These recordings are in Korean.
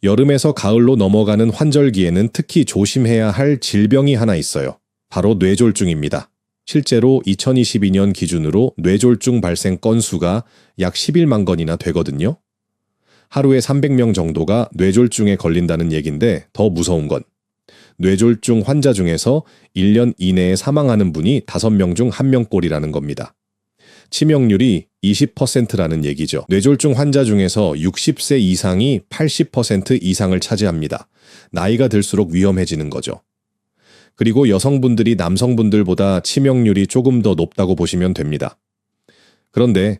여름에서 가을로 넘어가는 환절기에는 특히 조심해야 할 질병이 하나 있어요. 바로 뇌졸중입니다. 실제로 2022년 기준으로 뇌졸중 발생 건수가 약 11만 건이나 되거든요. 하루에 300명 정도가 뇌졸중에 걸린다는 얘긴데 더 무서운 건 뇌졸중 환자 중에서 1년 이내에 사망하는 분이 5명 중 1명꼴이라는 겁니다. 치명률이 20%라는 얘기죠. 뇌졸중 환자 중에서 60세 이상이 80% 이상을 차지합니다. 나이가 들수록 위험해지는 거죠. 그리고 여성분들이 남성분들보다 치명률이 조금 더 높다고 보시면 됩니다. 그런데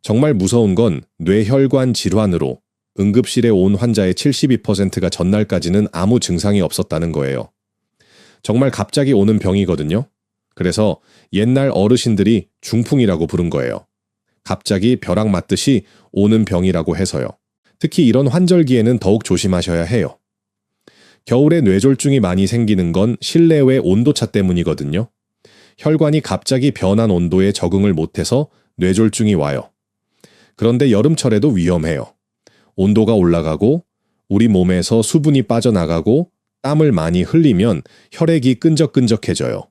정말 무서운 건 뇌혈관 질환으로 응급실에 온 환자의 72%가 전날까지는 아무 증상이 없었다는 거예요. 정말 갑자기 오는 병이거든요. 그래서 옛날 어르신들이 중풍이라고 부른 거예요. 갑자기 벼락 맞듯이 오는 병이라고 해서요. 특히 이런 환절기에는 더욱 조심하셔야 해요. 겨울에 뇌졸중이 많이 생기는 건 실내외 온도차 때문이거든요. 혈관이 갑자기 변한 온도에 적응을 못해서 뇌졸중이 와요. 그런데 여름철에도 위험해요. 온도가 올라가고 우리 몸에서 수분이 빠져나가고 땀을 많이 흘리면 혈액이 끈적끈적해져요.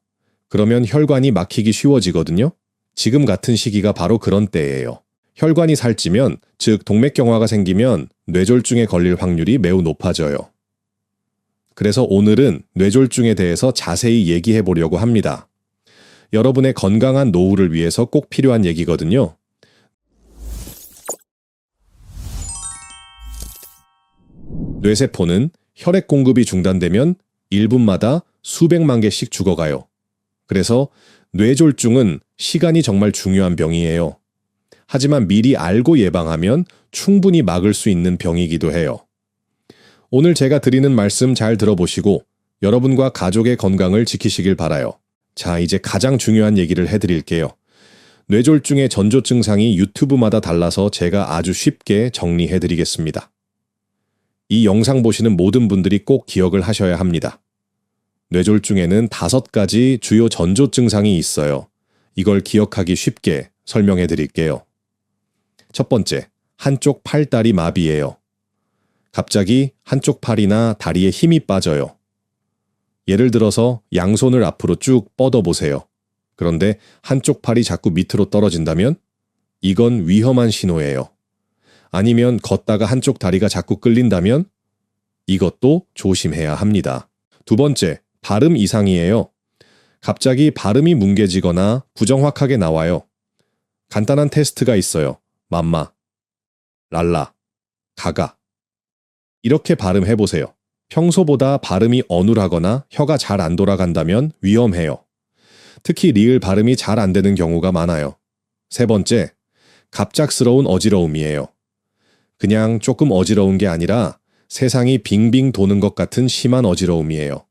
그러면 혈관이 막히기 쉬워지거든요. 지금 같은 시기가 바로 그런 때예요. 혈관이 살찌면, 즉 동맥경화가 생기면 뇌졸중에 걸릴 확률이 매우 높아져요. 그래서 오늘은 뇌졸중에 대해서 자세히 얘기해 보려고 합니다. 여러분의 건강한 노후를 위해서 꼭 필요한 얘기거든요. 뇌세포는 혈액 공급이 중단되면 1분마다 수백만 개씩 죽어가요. 그래서 뇌졸중은 시간이 정말 중요한 병이에요. 하지만 미리 알고 예방하면 충분히 막을 수 있는 병이기도 해요. 오늘 제가 드리는 말씀 잘 들어보시고 여러분과 가족의 건강을 지키시길 바라요. 자, 이제 가장 중요한 얘기를 해드릴게요. 뇌졸중의 전조 증상이 유튜브마다 달라서 제가 아주 쉽게 정리해드리겠습니다. 이 영상 보시는 모든 분들이 꼭 기억을 하셔야 합니다. 뇌졸중에는 5가지 주요 전조 증상이 있어요. 이걸 기억하기 쉽게 설명해 드릴게요. 첫 번째, 한쪽 팔다리 마비예요. 갑자기 한쪽 팔이나 다리에 힘이 빠져요. 예를 들어서 양손을 앞으로 쭉 뻗어보세요. 그런데 한쪽 팔이 자꾸 밑으로 떨어진다면 이건 위험한 신호예요. 아니면 걷다가 한쪽 다리가 자꾸 끌린다면 이것도 조심해야 합니다. 두 번째, 발음 이상이에요. 갑자기 발음이 뭉개지거나 부정확하게 나와요. 간단한 테스트가 있어요. 맘마, 랄라, 가가. 이렇게 발음해보세요. 평소보다 발음이 어눌하거나 혀가 잘 안 돌아간다면 위험해요. 특히 리을 발음이 잘 안 되는 경우가 많아요. 세 번째, 갑작스러운 어지러움이에요. 그냥 조금 어지러운 게 아니라 세상이 빙빙 도는 것 같은 심한 어지러움이에요.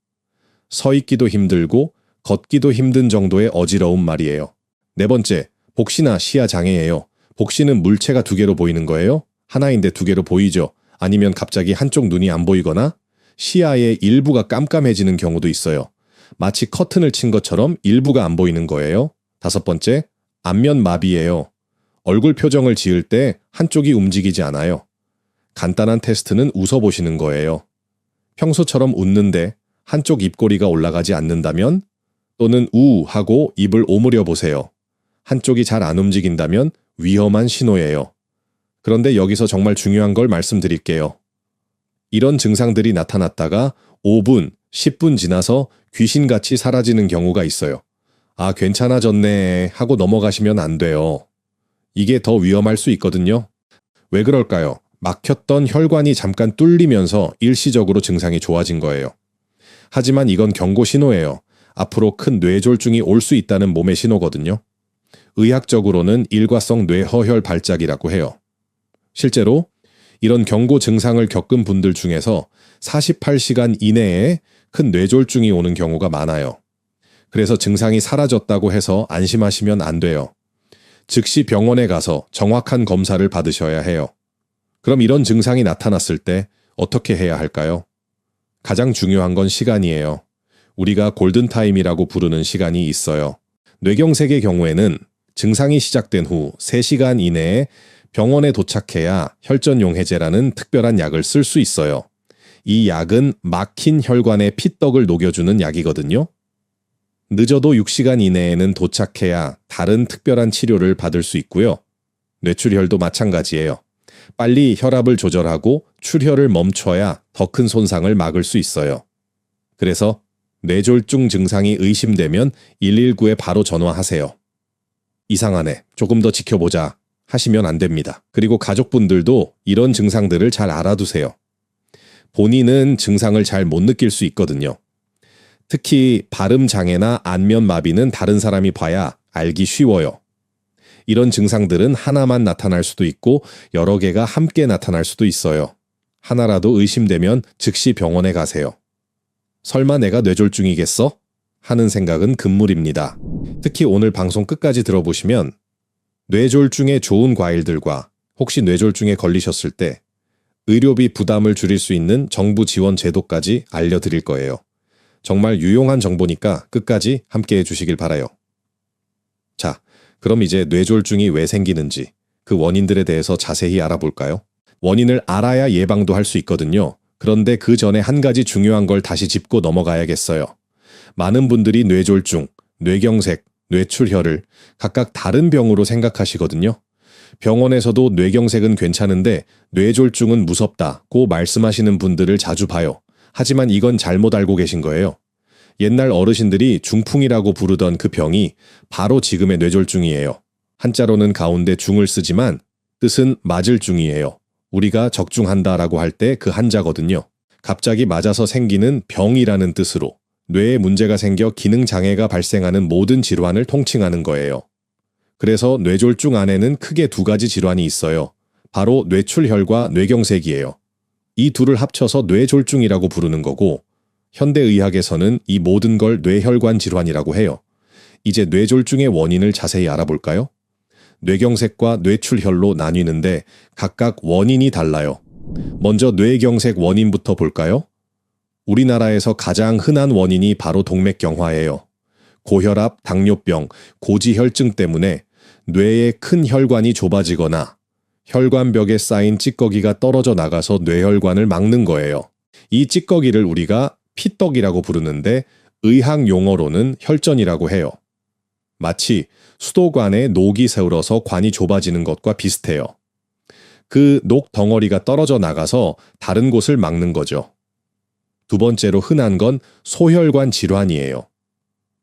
서 있기도 힘들고 걷기도 힘든 정도의 어지러움 말이에요. 네 번째, 복시나 시야 장애예요. 복시는 물체가 2개로 보이는 거예요? 하나인데 2개로 보이죠? 아니면 갑자기 한쪽 눈이 안 보이거나 시야의 일부가 깜깜해지는 경우도 있어요. 마치 커튼을 친 것처럼 일부가 안 보이는 거예요. 5번째, 안면 마비예요. 얼굴 표정을 지을 때 한쪽이 움직이지 않아요. 간단한 테스트는 웃어보시는 거예요. 평소처럼 웃는데 한쪽 입꼬리가 올라가지 않는다면 또는 우 하고 입을 오므려 보세요. 한쪽이 잘 안 움직인다면 위험한 신호예요. 그런데 여기서 정말 중요한 걸 말씀드릴게요. 이런 증상들이 나타났다가 5분, 10분 지나서 귀신같이 사라지는 경우가 있어요. 아, 괜찮아졌네 하고 넘어가시면 안 돼요. 이게 더 위험할 수 있거든요. 왜 그럴까요? 막혔던 혈관이 잠깐 뚫리면서 일시적으로 증상이 좋아진 거예요. 하지만 이건 경고 신호예요. 앞으로 큰 뇌졸중이 올 수 있다는 몸의 신호거든요. 의학적으로는 일과성 뇌허혈 발작이라고 해요. 실제로 이런 경고 증상을 겪은 분들 중에서 48시간 이내에 큰 뇌졸중이 오는 경우가 많아요. 그래서 증상이 사라졌다고 해서 안심하시면 안 돼요. 즉시 병원에 가서 정확한 검사를 받으셔야 해요. 그럼 이런 증상이 나타났을 때 어떻게 해야 할까요? 가장 중요한 건 시간이에요. 우리가 골든타임이라고 부르는 시간이 있어요. 뇌경색의 경우에는 증상이 시작된 후 3시간 이내에 병원에 도착해야 혈전용해제라는 특별한 약을 쓸 수 있어요. 이 약은 막힌 혈관에 피떡을 녹여주는 약이거든요. 늦어도 6시간 이내에는 도착해야 다른 특별한 치료를 받을 수 있고요. 뇌출혈도 마찬가지예요. 빨리 혈압을 조절하고 출혈을 멈춰야 더 큰 손상을 막을 수 있어요. 그래서 뇌졸중 증상이 의심되면 119에 바로 전화하세요. 이상하네, 조금 더 지켜보자 하시면 안 됩니다. 그리고 가족분들도 이런 증상들을 잘 알아두세요. 본인은 증상을 잘 못 느낄 수 있거든요. 특히 발음장애나 안면마비는 다른 사람이 봐야 알기 쉬워요. 이런 증상들은 하나만 나타날 수도 있고 여러 개가 함께 나타날 수도 있어요. 하나라도 의심되면 즉시 병원에 가세요. 설마 내가 뇌졸중이겠어? 하는 생각은 금물입니다. 특히 오늘 방송 끝까지 들어보시면 뇌졸중에 좋은 과일들과 혹시 뇌졸중에 걸리셨을 때 의료비 부담을 줄일 수 있는 정부 지원 제도까지 알려드릴 거예요. 정말 유용한 정보니까 끝까지 함께해 주시길 바라요. 자, 그럼 이제 뇌졸중이 왜 생기는지 그 원인들에 대해서 자세히 알아볼까요? 원인을 알아야 예방도 할 수 있거든요. 그런데 그 전에 한 가지 중요한 걸 다시 짚고 넘어가야겠어요. 많은 분들이 뇌졸중, 뇌경색, 뇌출혈을 각각 다른 병으로 생각하시거든요. 병원에서도 뇌경색은 괜찮은데 뇌졸중은 무섭다고 말씀하시는 분들을 자주 봐요. 하지만 이건 잘못 알고 계신 거예요. 옛날 어르신들이 중풍이라고 부르던 그 병이 바로 지금의 뇌졸중이에요. 한자로는 가운데 중을 쓰지만 뜻은 맞을 중이에요. 우리가 적중한다라고 할 때 그 한자거든요. 갑자기 맞아서 생기는 병이라는 뜻으로 뇌에 문제가 생겨 기능장애가 발생하는 모든 질환을 통칭하는 거예요. 그래서 뇌졸중 안에는 크게 두 가지 질환이 있어요. 바로 뇌출혈과 뇌경색이에요. 이 둘을 합쳐서 뇌졸중이라고 부르는 거고 현대의학에서는 이 모든 걸 뇌혈관 질환이라고 해요. 이제 뇌졸중의 원인을 자세히 알아볼까요? 뇌경색과 뇌출혈로 나뉘는데 각각 원인이 달라요. 먼저 뇌경색 원인부터 볼까요? 우리나라에서 가장 흔한 원인이 바로 동맥경화예요. 고혈압, 당뇨병, 고지혈증 때문에 뇌의 큰 혈관이 좁아지거나 혈관벽에 쌓인 찌꺼기가 떨어져 나가서 뇌혈관을 막는 거예요. 이 찌꺼기를 우리가 피떡이라고 부르는데 의학 용어로는 혈전이라고 해요. 마치 수도관에 녹이 세울어서 관이 좁아지는 것과 비슷해요. 그 녹 덩어리가 떨어져 나가서 다른 곳을 막는 거죠. 두 번째로 흔한 건 소혈관 질환이에요.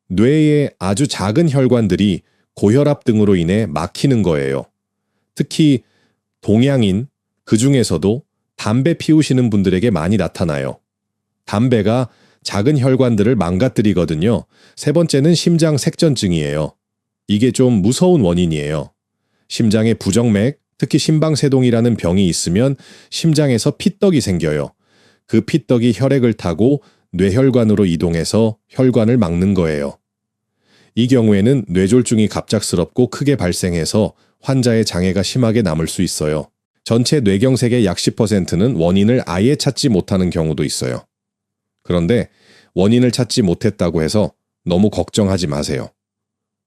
뇌의 아주 작은 혈관들이 고혈압 등으로 인해 막히는 거예요. 특히 동양인, 그 중에서도 담배 피우시는 분들에게 많이 나타나요. 담배가 작은 혈관들을 망가뜨리거든요. 세 번째는 심장 색전증이에요. 이게 좀 무서운 원인이에요. 심장에 부정맥, 특히 심방세동이라는 병이 있으면 심장에서 피떡이 생겨요. 그 피떡이 혈액을 타고 뇌혈관으로 이동해서 혈관을 막는 거예요. 이 경우에는 뇌졸중이 갑작스럽고 크게 발생해서 환자의 장애가 심하게 남을 수 있어요. 전체 뇌경색의 약 10%는 원인을 아예 찾지 못하는 경우도 있어요. 그런데 원인을 찾지 못했다고 해서 너무 걱정하지 마세요.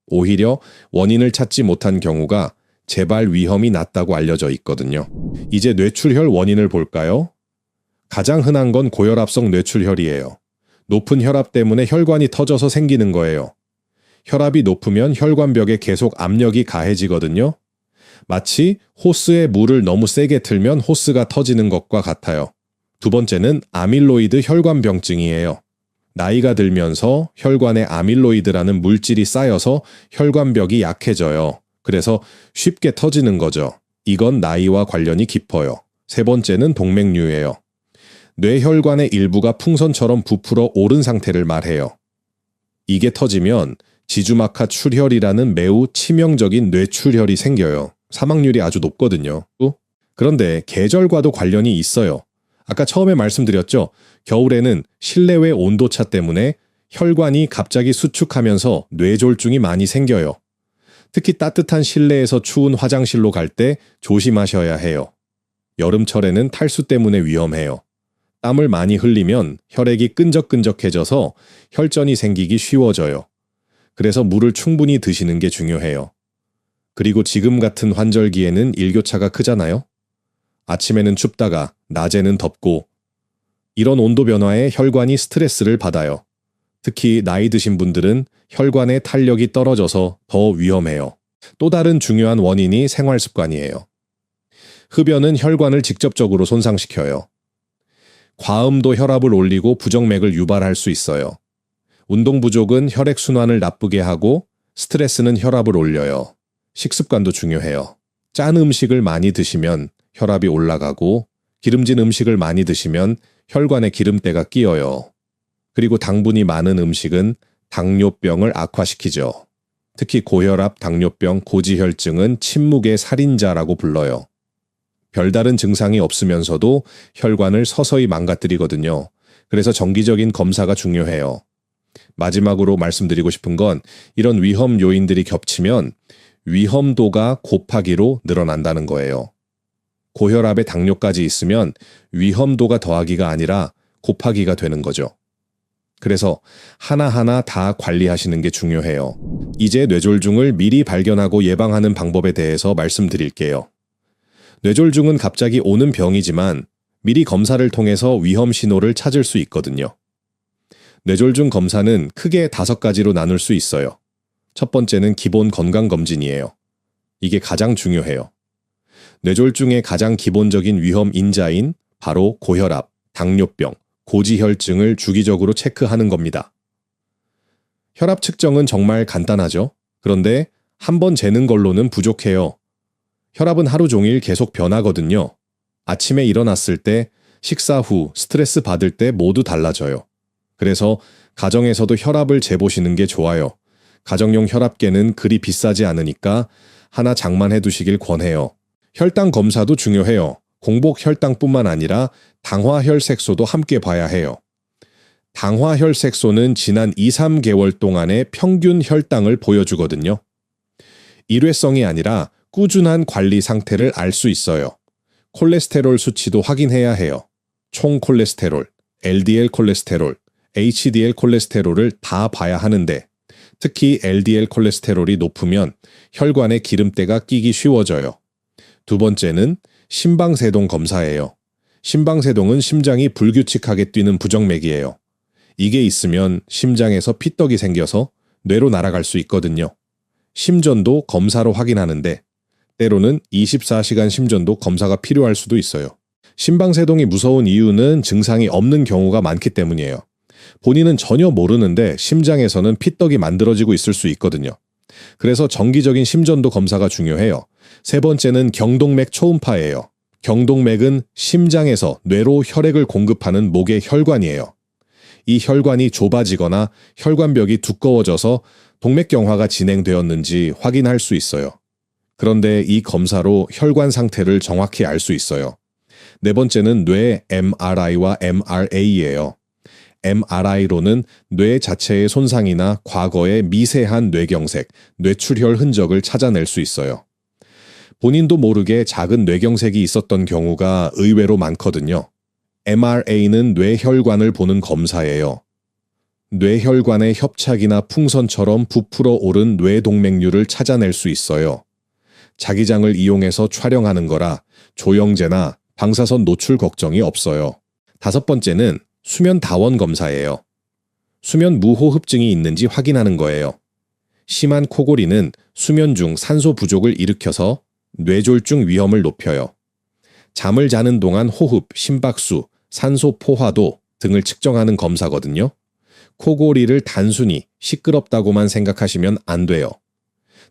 오히려 원인을 찾지 못한 경우가 재발 위험이 낮다고 알려져 있거든요. 이제 뇌출혈 원인을 볼까요? 가장 흔한 건 고혈압성 뇌출혈이에요. 높은 혈압 때문에 혈관이 터져서 생기는 거예요. 혈압이 높으면 혈관벽에 계속 압력이 가해지거든요. 마치 호스에 물을 너무 세게 틀면 호스가 터지는 것과 같아요. 두 번째는 아밀로이드 혈관병증이에요. 나이가 들면서 혈관에 아밀로이드라는 물질이 쌓여서 혈관벽이 약해져요. 그래서 쉽게 터지는 거죠. 이건 나이와 관련이 깊어요. 세 번째는 동맥류예요. 뇌혈관의 일부가 풍선처럼 부풀어 오른 상태를 말해요. 이게 터지면 지주막하 출혈이라는 매우 치명적인 뇌출혈이 생겨요. 사망률이 아주 높거든요. 그런데 계절과도 관련이 있어요. 아까 처음에 말씀드렸죠. 겨울에는 실내외 온도차 때문에 혈관이 갑자기 수축하면서 뇌졸중이 많이 생겨요. 특히 따뜻한 실내에서 추운 화장실로 갈 때 조심하셔야 해요. 여름철에는 탈수 때문에 위험해요. 땀을 많이 흘리면 혈액이 끈적끈적해져서 혈전이 생기기 쉬워져요. 그래서 물을 충분히 드시는 게 중요해요. 그리고 지금 같은 환절기에는 일교차가 크잖아요? 아침에는 춥다가 낮에는 덥고 이런 온도 변화에 혈관이 스트레스를 받아요. 특히 나이 드신 분들은 혈관의 탄력이 떨어져서 더 위험해요. 또 다른 중요한 원인이 생활 습관이에요. 흡연은 혈관을 직접적으로 손상시켜요. 과음도 혈압을 올리고 부정맥을 유발할 수 있어요. 운동 부족은 혈액순환을 나쁘게 하고 스트레스는 혈압을 올려요. 식습관도 중요해요. 짠 음식을 많이 드시면 혈압이 올라가고 기름진 음식을 많이 드시면 혈관에 기름때가 끼어요. 그리고 당분이 많은 음식은 당뇨병을 악화시키죠. 특히 고혈압, 당뇨병, 고지혈증은 침묵의 살인자라고 불러요. 별다른 증상이 없으면서도 혈관을 서서히 망가뜨리거든요. 그래서 정기적인 검사가 중요해요. 마지막으로 말씀드리고 싶은 건 이런 위험 요인들이 겹치면 위험도가 곱하기로 늘어난다는 거예요. 고혈압에 당뇨까지 있으면 위험도가 더하기가 아니라 곱하기가 되는 거죠. 그래서 하나하나 다 관리하시는 게 중요해요. 이제 뇌졸중을 미리 발견하고 예방하는 방법에 대해서 말씀드릴게요. 뇌졸중은 갑자기 오는 병이지만 미리 검사를 통해서 위험 신호를 찾을 수 있거든요. 뇌졸중 검사는 크게 5가지로 나눌 수 있어요. 첫 번째는 기본 건강검진이에요. 이게 가장 중요해요. 뇌졸중의 가장 기본적인 위험 인자인 바로 고혈압, 당뇨병, 고지혈증을 주기적으로 체크하는 겁니다. 혈압 측정은 정말 간단하죠. 그런데 한 번 재는 걸로는 부족해요. 혈압은 하루 종일 계속 변하거든요. 아침에 일어났을 때, 식사 후, 스트레스 받을 때 모두 달라져요. 그래서 가정에서도 혈압을 재보시는 게 좋아요. 가정용 혈압계는 그리 비싸지 않으니까 하나 장만해 두시길 권해요. 혈당 검사도 중요해요. 공복 혈당뿐만 아니라 당화혈색소도 함께 봐야 해요. 당화혈색소는 지난 2-3개월 동안의 평균 혈당을 보여주거든요. 일회성이 아니라 꾸준한 관리 상태를 알 수 있어요. 콜레스테롤 수치도 확인해야 해요. 총 콜레스테롤, LDL 콜레스테롤, HDL 콜레스테롤을 다 봐야 하는데 특히 LDL 콜레스테롤이 높으면 혈관에 기름때가 끼기 쉬워져요. 두 번째는 심방세동 검사예요. 심방세동은 심장이 불규칙하게 뛰는 부정맥이에요. 이게 있으면 심장에서 피떡이 생겨서 뇌로 날아갈 수 있거든요. 심전도 검사로 확인하는데 때로는 24시간 심전도 검사가 필요할 수도 있어요. 심방세동이 무서운 이유는 증상이 없는 경우가 많기 때문이에요. 본인은 전혀 모르는데 심장에서는 피떡이 만들어지고 있을 수 있거든요. 그래서 정기적인 심전도 검사가 중요해요. 세 번째는 경동맥 초음파예요. 경동맥은 심장에서 뇌로 혈액을 공급하는 목의 혈관이에요. 이 혈관이 좁아지거나 혈관벽이 두꺼워져서 동맥경화가 진행되었는지 확인할 수 있어요. 그런데 이 검사로 혈관 상태를 정확히 알 수 있어요. 네 번째는 뇌 MRI와 MRA예요. MRI로는 뇌 자체의 손상이나 과거의 미세한 뇌경색, 뇌출혈 흔적을 찾아낼 수 있어요. 본인도 모르게 작은 뇌경색이 있었던 경우가 의외로 많거든요. MRA는 뇌혈관을 보는 검사예요. 뇌혈관의 협착이나 풍선처럼 부풀어 오른 뇌동맥류를 찾아낼 수 있어요. 자기장을 이용해서 촬영하는 거라 조영제나 방사선 노출 걱정이 없어요. 다섯 번째는 수면 다원 검사예요. 수면 무호흡증이 있는지 확인하는 거예요. 심한 코골이는 수면 중 산소 부족을 일으켜서 뇌졸중 위험을 높여요. 잠을 자는 동안 호흡, 심박수, 산소 포화도 등을 측정하는 검사거든요. 코골이를 단순히 시끄럽다고만 생각하시면 안 돼요.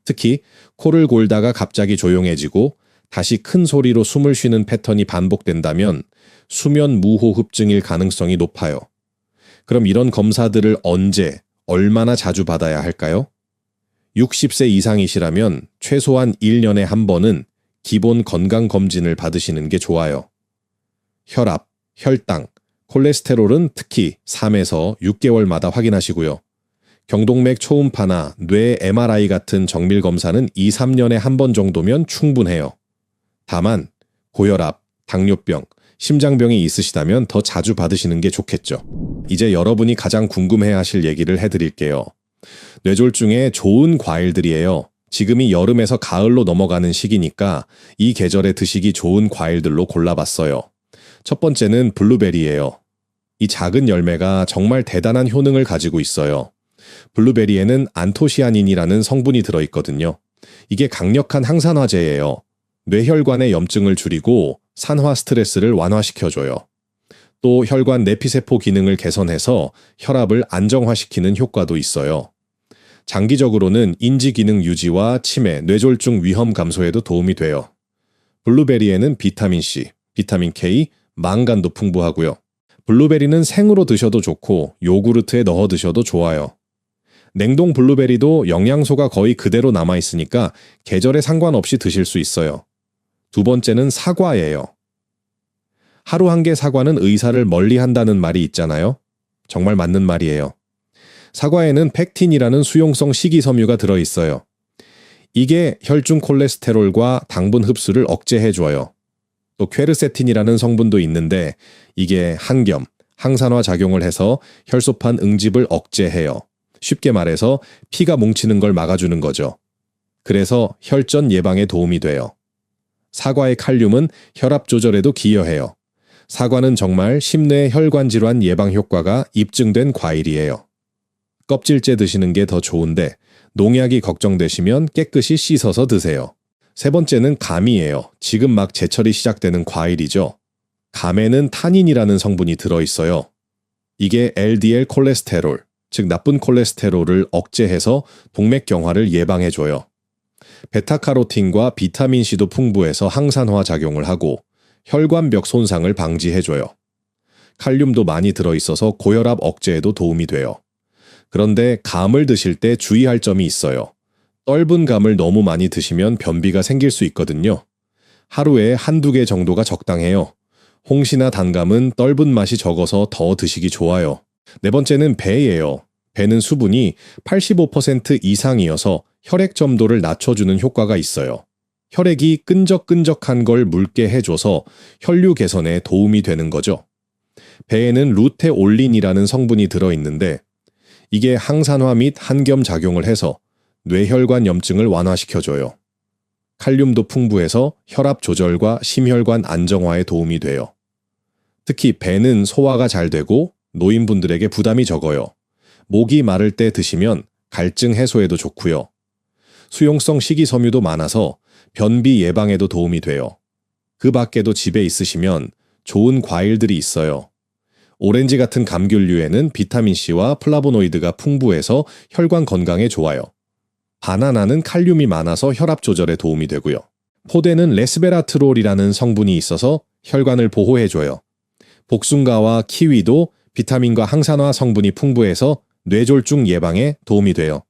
특히 코를 골다가 갑자기 조용해지고 다시 큰 소리로 숨을 쉬는 패턴이 반복된다면 수면 무호흡증일 가능성이 높아요. 그럼 이런 검사들을 언제, 얼마나 자주 받아야 할까요? 60세 이상이시라면 최소한 1년에 한 번은 기본 건강검진을 받으시는 게 좋아요. 혈압, 혈당, 콜레스테롤은 특히 3에서 6개월마다 확인하시고요. 경동맥 초음파나 뇌 MRI 같은 정밀 검사는 2-3년에 한 번 정도면 충분해요. 다만 고혈압, 당뇨병, 심장병이 있으시다면 더 자주 받으시는 게 좋겠죠. 이제 여러분이 가장 궁금해하실 얘기를 해드릴게요. 뇌졸중에 좋은 과일들이에요. 지금이 여름에서 가을로 넘어가는 시기니까 이 계절에 드시기 좋은 과일들로 골라봤어요. 첫 번째는 블루베리예요. 이 작은 열매가 정말 대단한 효능을 가지고 있어요. 블루베리에는 안토시아닌이라는 성분이 들어있거든요. 이게 강력한 항산화제예요. 뇌혈관의 염증을 줄이고 산화 스트레스를 완화시켜줘요. 또 혈관 내피세포 기능을 개선해서 혈압을 안정화시키는 효과도 있어요. 장기적으로는 인지 기능 유지와 치매, 뇌졸중 위험 감소에도 도움이 돼요. 블루베리에는 비타민C, 비타민 K, 망간도 풍부하고요. 블루베리는 생으로 드셔도 좋고 요구르트에 넣어 드셔도 좋아요. 냉동 블루베리도 영양소가 거의 그대로 남아있으니까 계절에 상관없이 드실 수 있어요. 두 번째는 사과예요. 하루 한 개 사과는 의사를 멀리한다는 말이 있잖아요. 정말 맞는 말이에요. 사과에는 팩틴이라는 수용성 식이섬유가 들어있어요. 이게 혈중 콜레스테롤과 당분 흡수를 억제해줘요. 또 퀘르세틴이라는 성분도 있는데 이게 항염, 항산화 작용을 해서 혈소판 응집을 억제해요. 쉽게 말해서 피가 뭉치는 걸 막아주는 거죠. 그래서 혈전 예방에 도움이 돼요. 사과의 칼륨은 혈압 조절에도 기여해요. 사과는 정말 심뇌 혈관 질환 예방 효과가 입증된 과일이에요. 껍질째 드시는 게 더 좋은데 농약이 걱정되시면 깨끗이 씻어서 드세요. 세 번째는 감이에요. 지금 막 제철이 시작되는 과일이죠. 감에는 타닌이라는 성분이 들어있어요. 이게 LDL 콜레스테롤, 즉 나쁜 콜레스테롤을 억제해서 동맥경화를 예방해줘요. 베타카로틴과 비타민C도 풍부해서 항산화 작용을 하고 혈관벽 손상을 방지해줘요. 칼륨도 많이 들어있어서 고혈압 억제에도 도움이 돼요. 그런데 감을 드실 때 주의할 점이 있어요. 떫은 감을 너무 많이 드시면 변비가 생길 수 있거든요. 하루에 한두 개 정도가 적당해요. 홍시나 단감은 떫은 맛이 적어서 더 드시기 좋아요. 네 번째는 배예요. 배는 수분이 85% 이상이어서 혈액 점도를 낮춰주는 효과가 있어요. 혈액이 끈적끈적한 걸 묽게 해줘서 혈류 개선에 도움이 되는 거죠. 배에는 루테올린이라는 성분이 들어있는데 이게 항산화 및 항염 작용을 해서 뇌혈관 염증을 완화시켜줘요. 칼륨도 풍부해서 혈압 조절과 심혈관 안정화에 도움이 돼요. 특히 배는 소화가 잘 되고 노인분들에게 부담이 적어요. 목이 마를 때 드시면 갈증 해소에도 좋고요. 수용성 식이섬유도 많아서 변비 예방에도 도움이 돼요. 그 밖에도 집에 있으시면 좋은 과일들이 있어요. 오렌지 같은 감귤류에는 비타민C와 플라보노이드가 풍부해서 혈관 건강에 좋아요. 바나나는 칼륨이 많아서 혈압 조절에 도움이 되고요. 포대는 레스베라트롤이라는 성분이 있어서 혈관을 보호해줘요. 복숭아와 키위도 비타민과 항산화 성분이 풍부해서 뇌졸중 예방에 도움이 돼요.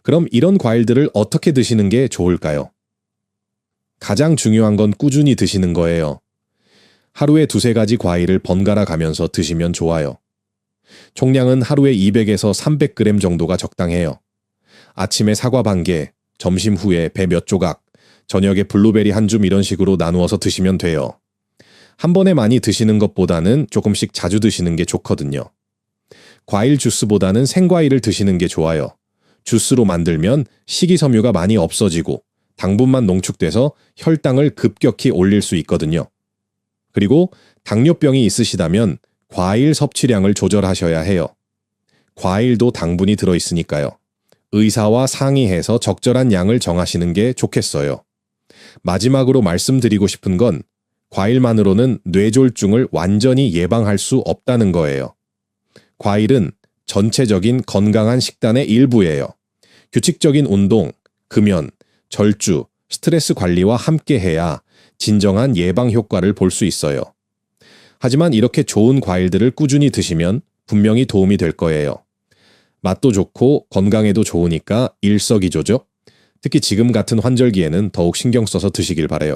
그럼 이런 과일들을 어떻게 드시는 게 좋을까요? 가장 중요한 건 꾸준히 드시는 거예요. 하루에 두세 가지 과일을 번갈아 가면서 드시면 좋아요. 총량은 하루에 200에서 300g 정도가 적당해요. 아침에 사과 반 개, 점심 후에 배 몇 조각, 저녁에 블루베리 한 줌 이런 식으로 나누어서 드시면 돼요. 한 번에 많이 드시는 것보다는 조금씩 자주 드시는 게 좋거든요. 과일 주스보다는 생과일을 드시는 게 좋아요. 주스로 만들면 식이섬유가 많이 없어지고 당분만 농축돼서 혈당을 급격히 올릴 수 있거든요. 그리고 당뇨병이 있으시다면 과일 섭취량을 조절하셔야 해요. 과일도 당분이 들어있으니까요. 의사와 상의해서 적절한 양을 정하시는 게 좋겠어요. 마지막으로 말씀드리고 싶은 건 과일만으로는 뇌졸중을 완전히 예방할 수 없다는 거예요. 과일은 전체적인 건강한 식단의 일부예요. 규칙적인 운동, 금연, 절주, 스트레스 관리와 함께해야 진정한 예방 효과를 볼 수 있어요. 하지만 이렇게 좋은 과일들을 꾸준히 드시면 분명히 도움이 될 거예요. 맛도 좋고 건강에도 좋으니까 일석이조죠. 특히 지금 같은 환절기에는 더욱 신경 써서 드시길 바라요.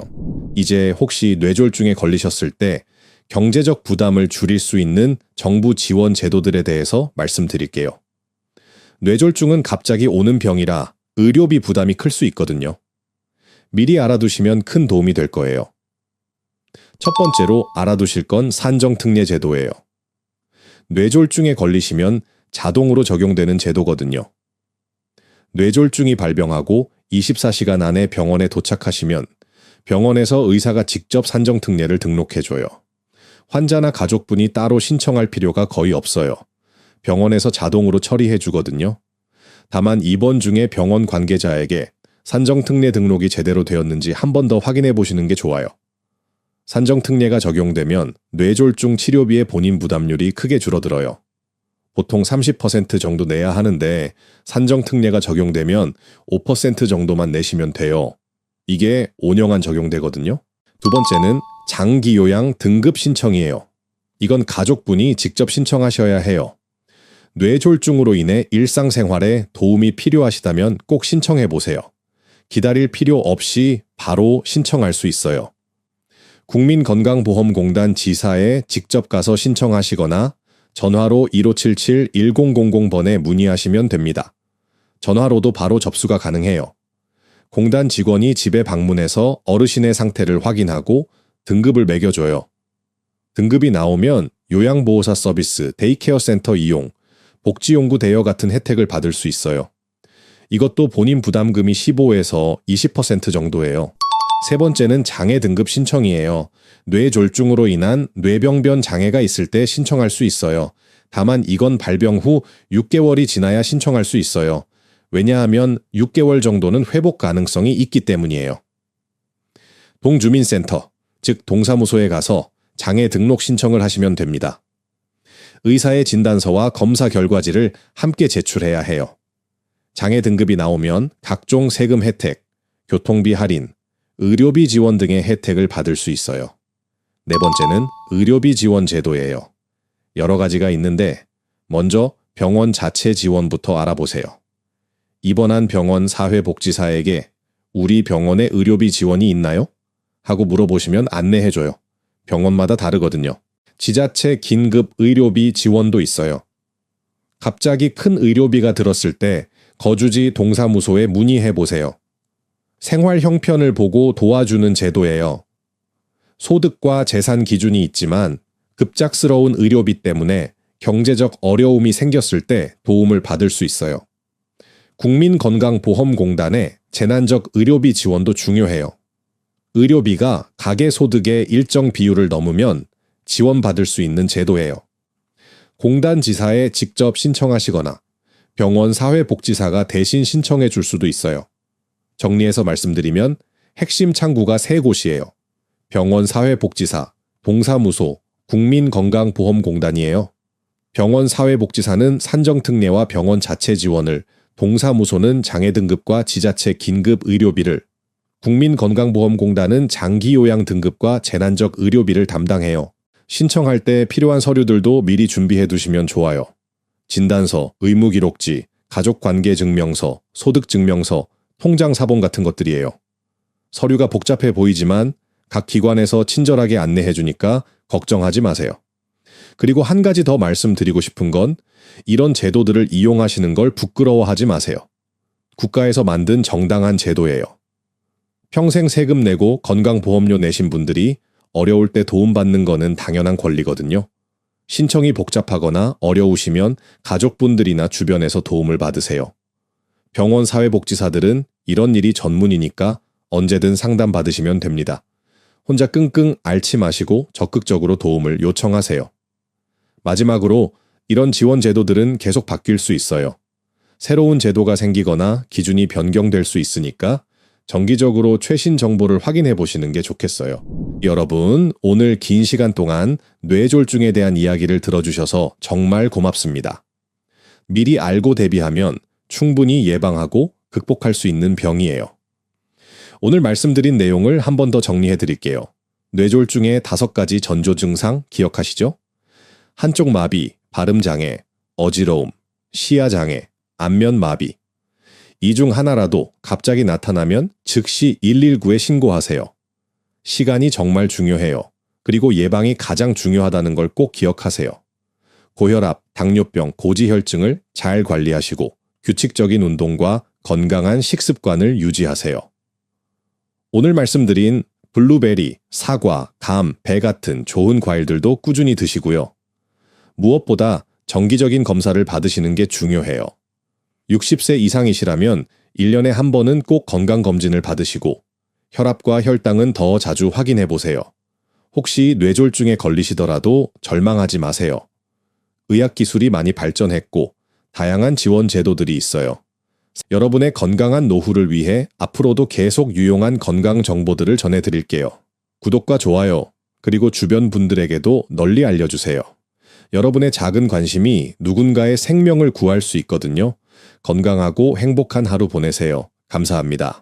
이제 혹시 뇌졸중에 걸리셨을 때 경제적 부담을 줄일 수 있는 정부 지원 제도들에 대해서 말씀드릴게요. 뇌졸중은 갑자기 오는 병이라 의료비 부담이 클 수 있거든요. 미리 알아두시면 큰 도움이 될 거예요. 첫 번째로 알아두실 건 산정특례 제도예요. 뇌졸중에 걸리시면 자동으로 적용되는 제도거든요. 뇌졸중이 발병하고 24시간 안에 병원에 도착하시면 병원에서 의사가 직접 산정특례를 등록해줘요. 환자나 가족분이 따로 신청할 필요가 거의 없어요. 병원에서 자동으로 처리해 주거든요. 다만 입원 중에 병원 관계자에게 산정특례 등록이 제대로 되었는지 한 번 더 확인해 보시는 게 좋아요. 산정특례가 적용되면 뇌졸중 치료비의 본인 부담률이 크게 줄어들어요. 보통 30% 정도 내야 하는데 산정특례가 적용되면 5% 정도만 내시면 돼요. 이게 5년간 적용되거든요. 두 번째는 장기요양 등급 신청이에요. 이건 가족분이 직접 신청하셔야 해요. 뇌졸중으로 인해 일상생활에 도움이 필요하시다면 꼭 신청해 보세요. 기다릴 필요 없이 바로 신청할 수 있어요. 국민건강보험공단 지사에 직접 가서 신청하시거나 전화로 1577-1000번에 문의하시면 됩니다. 전화로도 바로 접수가 가능해요. 공단 직원이 집에 방문해서 어르신의 상태를 확인하고 등급을 매겨줘요. 등급이 나오면 요양보호사 서비스, 데이케어 센터 이용, 복지용구 대여 같은 혜택을 받을 수 있어요. 이것도 본인 부담금이 15에서 20% 정도예요. 세 번째는 장애 등급 신청이에요. 뇌졸중으로 인한 뇌병변 장애가 있을 때 신청할 수 있어요. 다만 이건 발병 후 6개월이 지나야 신청할 수 있어요. 왜냐하면 6개월 정도는 회복 가능성이 있기 때문이에요. 동주민센터, 즉 동사무소에 가서 장애 등록 신청을 하시면 됩니다. 의사의 진단서와 검사 결과지를 함께 제출해야 해요. 장애 등급이 나오면 각종 세금 혜택, 교통비 할인, 의료비 지원 등의 혜택을 받을 수 있어요. 네 번째는 의료비 지원 제도예요. 여러 가지가 있는데 먼저 병원 자체 지원부터 알아보세요. 입원한 병원 사회복지사에게 우리 병원에 의료비 지원이 있나요? 하고 물어보시면 안내해줘요. 병원마다 다르거든요. 지자체 긴급 의료비 지원도 있어요. 갑자기 큰 의료비가 들었을 때 거주지 동사무소에 문의해보세요. 생활 형편을 보고 도와주는 제도예요. 소득과 재산 기준이 있지만 급작스러운 의료비 때문에 경제적 어려움이 생겼을 때 도움을 받을 수 있어요. 국민건강보험공단의 재난적 의료비 지원도 중요해요. 의료비가 가계소득의 일정 비율을 넘으면 지원받을 수 있는 제도예요. 공단 지사에 직접 신청하시거나 병원 사회복지사가 대신 신청해 줄 수도 있어요. 정리해서 말씀드리면 핵심 창구가 세 곳이에요. 병원 사회복지사, 동사무소, 국민건강보험공단이에요. 병원 사회복지사는 산정특례와 병원 자체 지원을, 동사무소는 장애 등급과 지자체 긴급 의료비를, 국민건강보험공단은 장기요양 등급과 재난적 의료비를 담당해요. 신청할 때 필요한 서류들도 미리 준비해 두시면 좋아요. 진단서, 의무기록지, 가족관계증명서, 소득증명서, 통장사본 같은 것들이에요. 서류가 복잡해 보이지만 각 기관에서 친절하게 안내해 주니까 걱정하지 마세요. 그리고 한 가지 더 말씀드리고 싶은 건 이런 제도들을 이용하시는 걸 부끄러워하지 마세요. 국가에서 만든 정당한 제도예요. 평생 세금 내고 건강보험료 내신 분들이 어려울 때 도움받는 거는 당연한 권리거든요. 신청이 복잡하거나 어려우시면 가족분들이나 주변에서 도움을 받으세요. 병원 사회복지사들은 이런 일이 전문이니까 언제든 상담받으시면 됩니다. 혼자 끙끙 앓지 마시고 적극적으로 도움을 요청하세요. 마지막으로 이런 지원 제도들은 계속 바뀔 수 있어요. 새로운 제도가 생기거나 기준이 변경될 수 있으니까 정기적으로 최신 정보를 확인해 보시는 게 좋겠어요. 여러분, 오늘 긴 시간 동안 뇌졸중에 대한 이야기를 들어주셔서 정말 고맙습니다. 미리 알고 대비하면 충분히 예방하고 극복할 수 있는 병이에요. 오늘 말씀드린 내용을 한 번 더 정리해 드릴게요. 뇌졸중의 5가지 전조 증상 기억하시죠? 한쪽 마비, 발음장애, 어지러움, 시야장애, 안면마비. 이 중 하나라도 갑자기 나타나면 즉시 119에 신고하세요. 시간이 정말 중요해요. 그리고 예방이 가장 중요하다는 걸 꼭 기억하세요. 고혈압, 당뇨병, 고지혈증을 잘 관리하시고 규칙적인 운동과 건강한 식습관을 유지하세요. 오늘 말씀드린 블루베리, 사과, 감, 배 같은 좋은 과일들도 꾸준히 드시고요. 무엇보다 정기적인 검사를 받으시는 게 중요해요. 60세 이상이시라면 1년에 한 번은 꼭 건강검진을 받으시고 혈압과 혈당은 더 자주 확인해 보세요. 혹시 뇌졸중에 걸리시더라도 절망하지 마세요. 의학기술이 많이 발전했고 다양한 지원 제도들이 있어요. 여러분의 건강한 노후를 위해 앞으로도 계속 유용한 건강 정보들을 전해드릴게요. 구독과 좋아요, 그리고 주변 분들에게도 널리 알려주세요. 여러분의 작은 관심이 누군가의 생명을 구할 수 있거든요. 건강하고 행복한 하루 보내세요. 감사합니다.